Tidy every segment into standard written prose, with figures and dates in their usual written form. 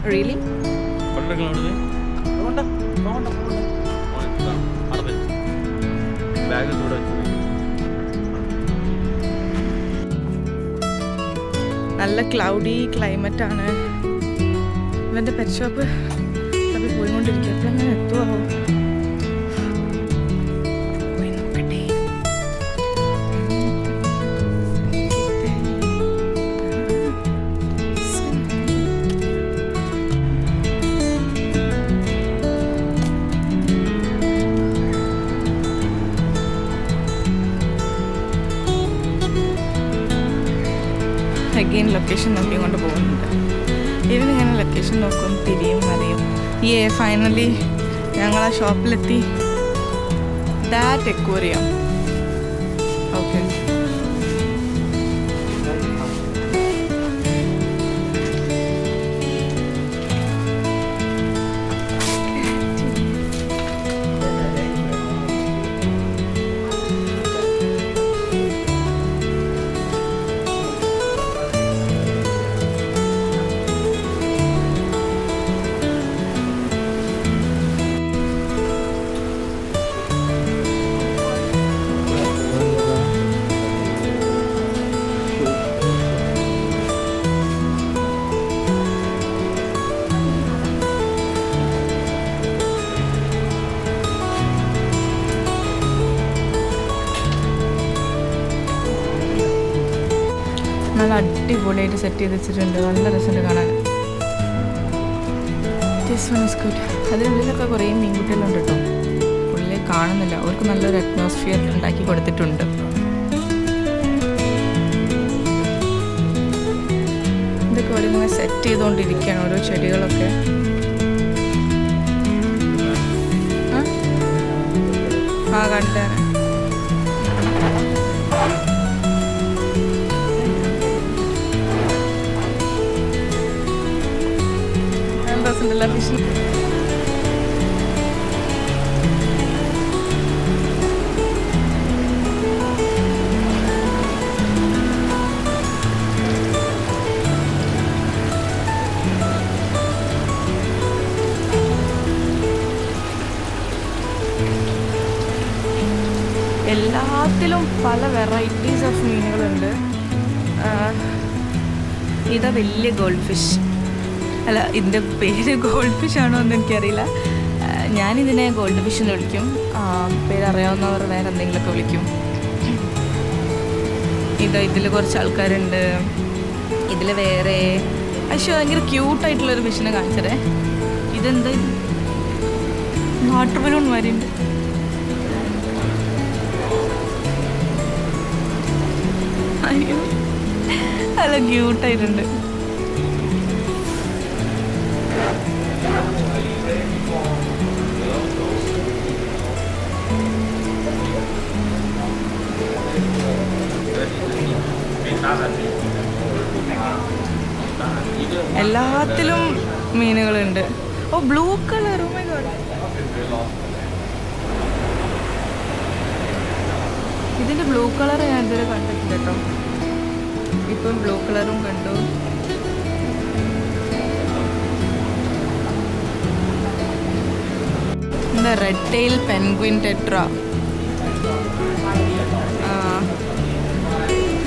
Really? നല്ല cloudy climate ആണ്. ഇവൻ്റെ പെറ്റ് ഷോപ്പ് തപ്പി പോയിക്കൊണ്ടിരിക്കുക. അപ്പം അങ്ങനെ എത്തുമോ? പോയി നോക്കട്ടെ. അഗെയിൻ ലൊക്കേഷൻ നോക്കിക്കൊണ്ട് പോകുന്നുണ്ട്. ഇവനിങ്ങനെ ലൊക്കേഷൻ നോക്കും, തിരിയും വരയും. ഫൈനലി ഞങ്ങൾ ആ ഷോപ്പിലെത്തി. That aquarium. ഓക്കെ, നല്ല അടിപൊളിയായിട്ട് സെറ്റ് ചെയ്ത് വെച്ചിട്ടുണ്ട്. നല്ല രസമുണ്ട് കാണാൻ. This one is good. അതിനുള്ളിലൊക്കെ കുറേ മീൻകുട്ടികളുണ്ട് കേട്ടോ. ഉള്ളിൽ കാണുന്നില്ല. അവർക്ക് നല്ലൊരു അറ്റ്മോസ്ഫിയർ ഉണ്ടാക്കി കൊടുത്തിട്ടുണ്ട്. ഇതൊക്കെ ഓരോങ്ങനെ സെറ്റ് ചെയ്തുകൊണ്ടിരിക്കുകയാണ്, ഓരോ ചെടികളൊക്കെ. ആ കണ്ടാണ്. ഫിഷ് എല്ലാത്തിലും പല വെറൈറ്റീസ് ഓഫ് മീനുകളുണ്ട്. ഇതാ വലിയ ഗോൾഡ് ഫിഷ്. അല്ല, ഇതിൻ്റെ പേര് ഗോൾഡ് ഫിഷ് ആണോ എന്ന് എനിക്കറിയില്ല. ഞാനിതിനെ ഗോൾഡ് ഫിഷ് എന്ന് വിളിക്കും. പേരറിയാവുന്നവർ വേറെ എന്തെങ്കിലുമൊക്കെ വിളിക്കും. ഇതിൽ കുറച്ച് ആൾക്കാരുണ്ട്. ഇതിൽ വേറെ പക്ഷേ ഭയങ്കര ക്യൂട്ടായിട്ടുള്ളൊരു ഫിഷിനെ കാണിച്ചതേ. ഇതെന്താ? വാട്ടർ ബലൂൺ മാതിരിയുണ്ട്. അയ്യോ, നല്ല ക്യൂട്ടായിട്ടുണ്ട്. എല്ലാത്തിലും മീനുകളുണ്ട്. ഓ, blue colour. Oh my god, ഇതിൻ്റെ ബ്ലൂ കളർ ഞാൻ ഇതുവരെ കണ്ടിട്ടില്ല കേട്ടോ. ഇപ്പം ബ്ലൂ കളറും കണ്ടു. എന്താ റെഡ് ടെയിൽ പെൻഗ്വിൻ ടെട്ര.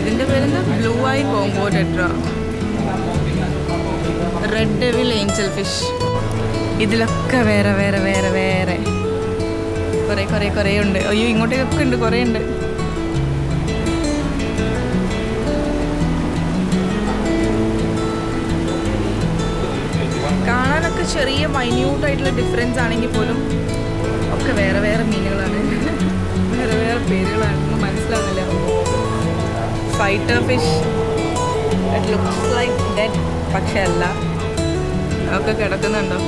ഇതിൻ്റെ പേരെന്താ? Blue I combo tetra. Red devil Angel fish. ഇതിലൊക്കെ വേറെ വേറെ വേറെ വേറെ കുറേ ഉണ്ട്. അയ്യോ, ഇങ്ങോട്ടേക്കൊക്കെ ഉണ്ട്, കുറേ ഉണ്ട്. കാണാനൊക്കെ ചെറിയ മൈന്യൂട്ടായിട്ടുള്ള ഡിഫറൻസ് ആണെങ്കിൽ പോലും ഒക്കെ വേറെ വേറെ മീനുകളാണ്. വേറെ വേറെ പേരുകളാണെന്ന് മനസ്സിലാവുന്നില്ല. Fighter fish. It looks like dead, പക്ഷെ അല്ല. അതൊക്കെ കിടക്കുന്നുണ്ടോ?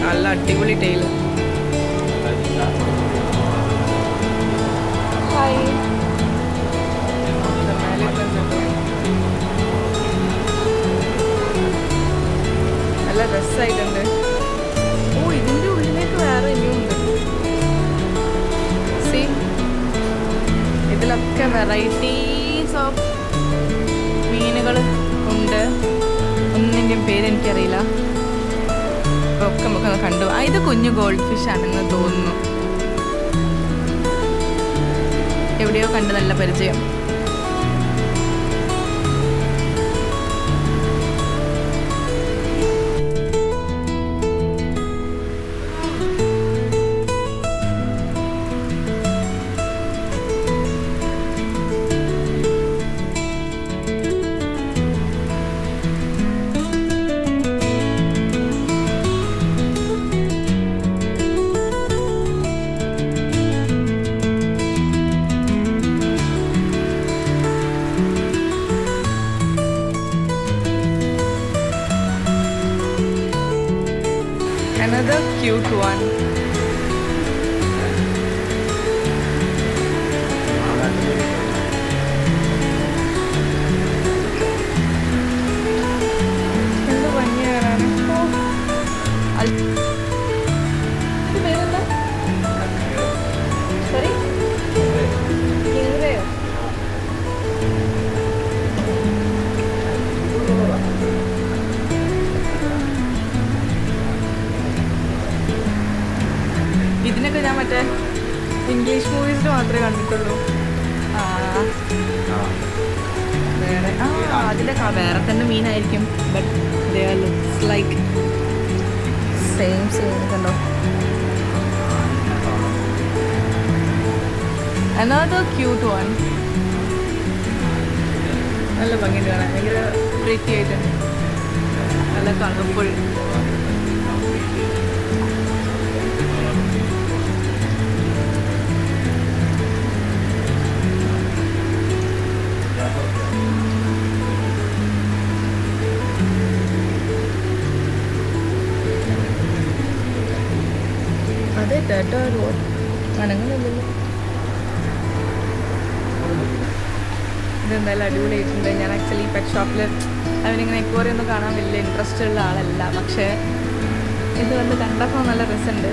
നല്ല അടിപൊളി ടെയിൽ. ഹായ്. നല്ല രസമായിട്ടുണ്ട്. ഓ, ഇതിൻ്റെ ഉള്ളിലേക്ക് വേറെ ഇനിയുണ്ട്. സീ, ഇതിലൊക്കെ വെറൈറ്റീസ് ഓഫ് മീനുകൾ ഉണ്ട്. എനിക്കറിയില്ല. അപ്പോൾ ഒക്കെ നമുക്കൊന്ന് കണ്ടു. ഇത് കുഞ്ഞു ഗോൾഡ് ഫിഷ് ആണെന്ന് തോന്നുന്നു. എവിടെയോ കണ്ട് നല്ല പരിചയം. Another cute one. എന്ത് ഭംഗിയാണ്. പേരെന്താ? സോറി, കിങ്ങറയോ? ഇതിനൊക്കെ ഞാൻ മറ്റേ ഇംഗ്ലീഷ് മൂവീസിൽ മാത്രമേ കണ്ടിട്ടുള്ളൂ. വേറെ അതിൻ്റെ വേറെ തന്നെ മീനായിരിക്കും. But they are looks like same കണ്ടോ. Another cute one. നല്ല ഭംഗിയുണ്ട് കാണാൻ. ഭയങ്കര പ്രീറ്റി ആയിട്ടുണ്ട്. നല്ല കളർഫുൾ. അതെ കേട്ടോ, അനങ്ങുന്നില്ലല്ലോ. ഇതെന്തായാലും അടിപൊളിയായിട്ടുണ്ട്. ഞാൻ ആക്ച്വലി പെറ്റ് ഷോപ്പിൽ അവനിങ്ങനെ എക്വോറിയം ഒന്നും കാണാൻ വലിയ ഇൻട്രസ്റ്റ് ഉള്ള ആളല്ല. പക്ഷേ ഇത് വന്ന് കണ്ടപ്പോൾ നല്ല രസമുണ്ട്.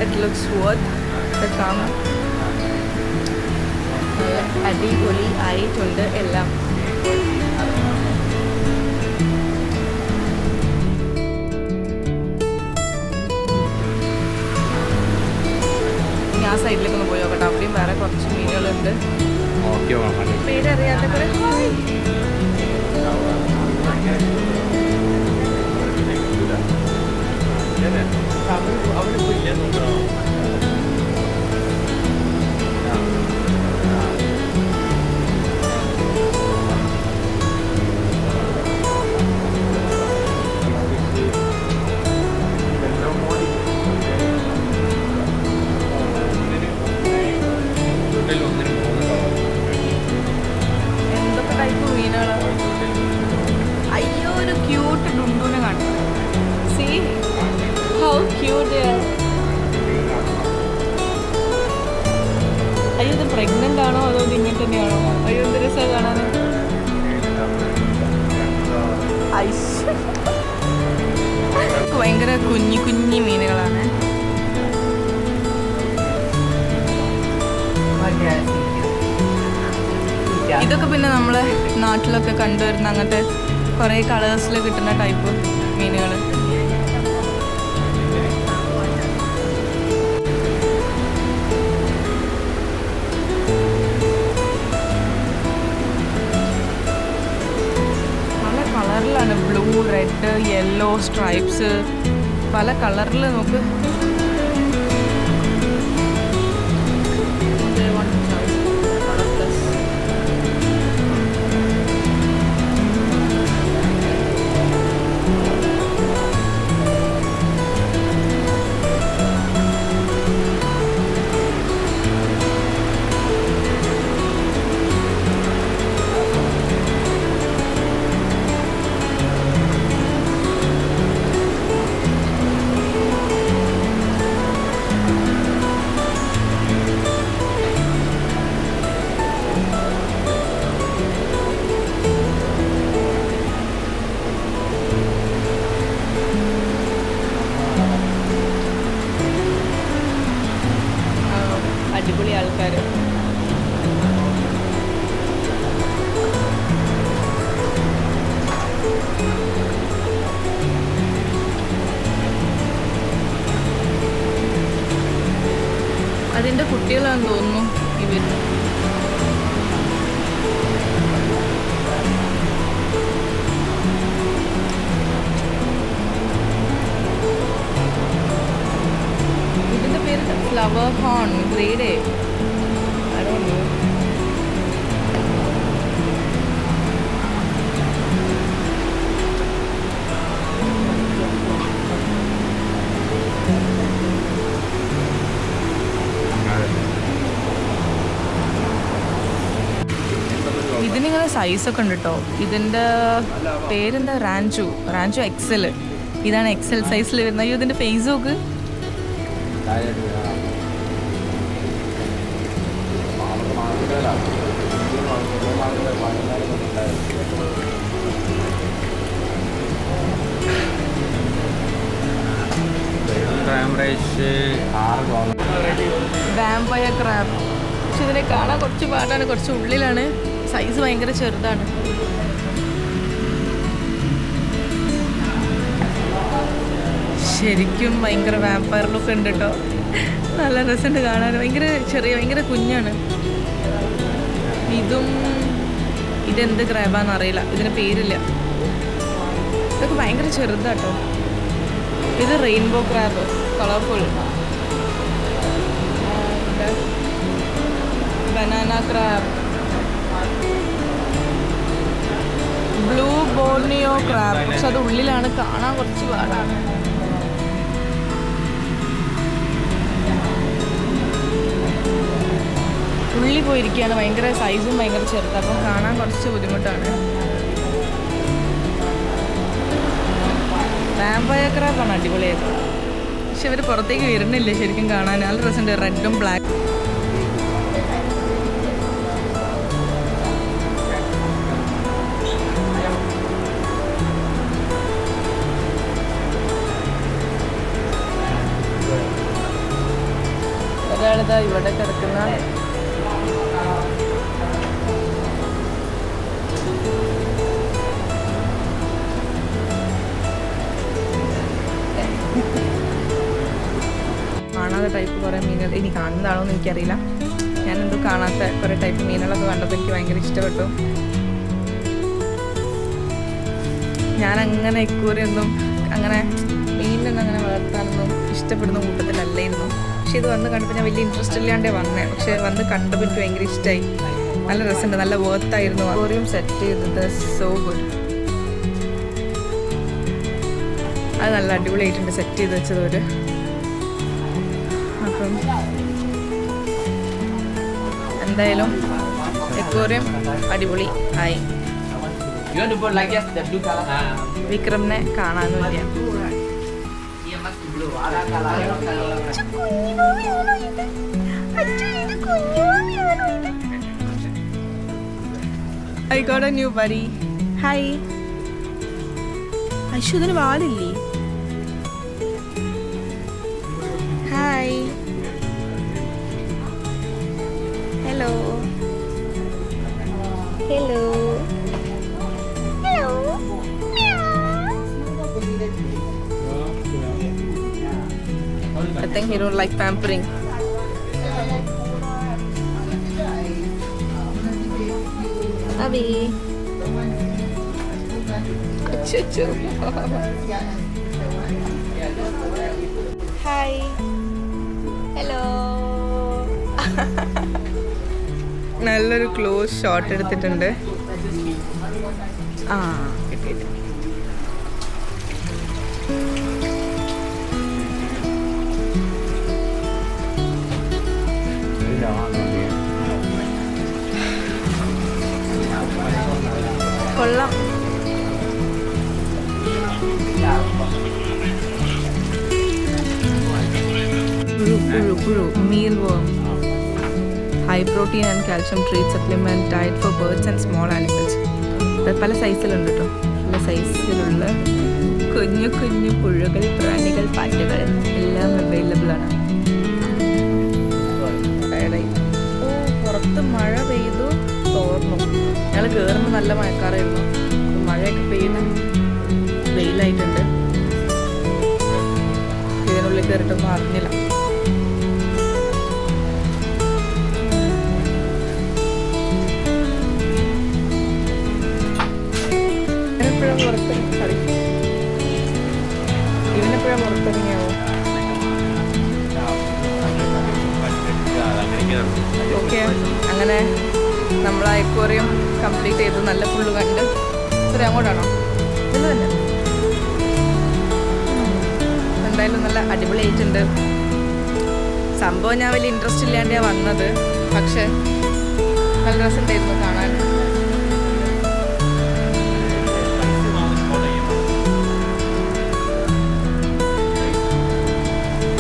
It looks worth the come. അടിപൊളി ആയിട്ടുണ്ട് എല്ലാം. ആ സൈഡിലേക്ക് ഒന്ന് പോയി നോക്കട്ടെ. അവിടെയും വേറെ കുറച്ച് മീനുകളുണ്ട്. പേരറിയാത്ത കുറെ. എന്തൊക്കെ ടൈപ്പ് മീനുകളാണ്. അയ്യോ, ഒരു ക്യൂട്ട് ഡുണ്ടുനെ കാണും. See how cute. അയ്യോ, ഇത് പ്രഗ്നൻ്റ് ആണോ അതോ ഇത് ഇങ്ങനെ തന്നെയാണോ? അയ്യോ, എന്ത് രസമാണ് കാണാൻ. ഭയങ്കര കുഞ്ഞി മീനുകളാണ്. ഇതൊക്കെ പിന്നെ നമ്മളെ നാട്ടിലൊക്കെ കണ്ടുവരുന്ന അങ്ങനത്തെ കുറേ കളേഴ്സിൽ കിട്ടുന്ന ടൈപ്പ് മീനുകൾ. നല്ല കളറിലാണ്. ബ്ലൂ, റെഡ്, യെല്ലോ സ്ട്രൈപ്സ് പല കളറിൽ നോക്ക്. കുട്ടികളാണെന്ന് തോന്നുന്നു ഇവർ. ഇതിന്റെ പേര് ഫ്ലവർ ഹോൺ ഗ്രേഡ്. ഇതിനിങ്ങനെ സൈസൊക്കെ ഉണ്ട് കേട്ടോ. ഇതിൻ്റെ പേരെന്താ? Ranch Excel. ഇതാണ് എക്സൽ സൈസിൽ വരുന്നത്. അയ്യോ ഇതിൻ്റെ ഫേസ് നോക്ക്. Vampire crab. പക്ഷെ ഇതിനെ കാണാൻ കുറച്ച് പാടാണ്, കുറച്ച് ഉള്ളിലാണ്, സൈസ് ഭയങ്കര ചെറുതാണ്. ശരിക്കും ഭയങ്കര വാമ്പയർ ലുക്ക് ഉണ്ട് കേട്ടോ. നല്ല രസമുണ്ട് കാണാൻ. ഭയങ്കര ഭയങ്കര കുഞ്ഞാണ്. ഇതെന്ത് ക്രാബാന്ന് അറിയില്ല, ഇതിന് പേരില്ല. ഇതൊക്കെ ഭയങ്കര ചെറുതാട്ടോ. ഇത് rainbow crab, colourful. Banana crab, blue Borneo crab. പക്ഷെ അത് ഉള്ളിലാണ്, കാണാൻ കുറച്ച് പാടാണ്. ഉള്ളി പോയിരിക്കുകയാണ്. ഭയങ്കര സൈസും ഭയങ്കര ചെറുത്, അപ്പം കാണാൻ കുറച്ച് ബുദ്ധിമുട്ടാണ്. വാമ്പയർ ക്രാബാണ് അടിപൊളിയായിട്ട്. പക്ഷെ ഇവർ പുറത്തേക്ക് വരുന്നില്ല ശരിക്കും കാണാൻ. നല്ല രസമുണ്ട്, റെഡും ബ്ലാക്കും. ഒരാളിതാ ഇവിടെ കിടക്കുന്ന കാണാത്ത ടൈപ്പ് കുറേ മീനുകൾ. ഇനി കാണുന്നതാണോ എന്ന് എനിക്കറിയില്ല. ഞാനെന്തോ കാണാത്ത കുറേ ടൈപ്പ് മീനുകളൊക്കെ കണ്ടപ്പോൾ എനിക്ക് ഭയങ്കര ഇഷ്ടപ്പെട്ടു. ഞാനങ്ങനെ ഇക്കൂറിയൊന്നും അങ്ങനെ മീനിനൊന്നും അങ്ങനെ വളർത്താനൊന്നും ഇഷ്ടപ്പെടുന്ന കൂട്ടത്തിലല്ലായിരുന്നു. പക്ഷെ ഇത് വന്ന് കണ്ടപ്പോൾ ഞാൻ വലിയ ഇൻട്രസ്റ്റ് ഇല്ലാണ്ടേ വന്നേ. പക്ഷെ വന്ന് കണ്ടപ്പോൾ എനിക്ക് ഭയങ്കര ഇഷ്ടമായി. നല്ല രസമുണ്ട്, നല്ല വർത്തായിരുന്നു. അക്വേറിയം സെറ്റ് ചെയ്തത് സോ ഗുഡ്. അത് നല്ല അടിപൊളിയായിട്ടുണ്ട് സെറ്റ് ചെയ്ത് വെച്ചത് ഒരു. അപ്പം എന്തായാലും അക്വേറിയം അടിപൊളി ആയി. വിക്രമിനെ കാണാനൊന്നുമില്ല. I got a new buddy. Hi. അയ്യോ ഇതിന് വാലില്ലേ? Hi. Hello. Hello. Hello. I think he don't like pampering. Abby. Chuchu. Hi. Hello. നല്ലൊരു ക്ലോസ് ഷോട്ട് എടുത്തിട്ടുണ്ട്. കിട്ടി. കൊള്ളാം. പുഴു mealworm, high protein and calcium treat supplement diet for birds and small animals. പല സൈസിലുണ്ട് കേട്ടോ. പല സൈസിലുള്ള കുഞ്ഞു കുഞ്ഞു പുഴുകൾ, പ്രാണികൾ, പാറ്റകൾ എല്ലാം അവൈലബിൾ ആണ്. പുറത്ത് മഴ പെയ്തു തോർന്നു. ഞങ്ങൾ കയറുമ്പോൾ നല്ല മഴക്കാറായിരുന്നു. മഴയൊക്കെ പെയ്യുന്ന വെയിലായിട്ടുണ്ട്. ഇതിനുള്ളിൽ കയറിയിട്ടൊന്നും അറിഞ്ഞില്ല. ഇവനെപ്പോഴും പുറത്തിറങ്ങി ഇവനെപ്പോഴും പുറത്തിറങ്ങിയാവോ? ഓക്കെ, അങ്ങനെ നമ്മൾ ആ അക്വേറിയം കംപ്ലീറ്റ് ചെയ്ത് നല്ല ഫുള്ള് കണ്ട്. ഇത്ര അങ്ങോട്ടാണോ? ഇത് തന്നെ. എന്തായാലും നല്ല അടിപൊളിയായിട്ടുണ്ട്. സംഭവം ഞാൻ വലിയ ഇൻട്രസ്റ്റ് ഇല്ലാണ്ടാണ് വന്നത്, പക്ഷെ നല്ല രസമുണ്ടായിരുന്നു കാണാൻ.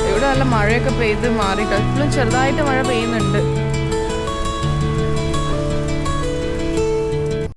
ഇവിടെ നല്ല മഴയൊക്കെ പെയ്ത് മാറിയിട്ട് ഇപ്പോഴും ചെറുതായിട്ട് മഴ പെയ്യുന്നുണ്ട്.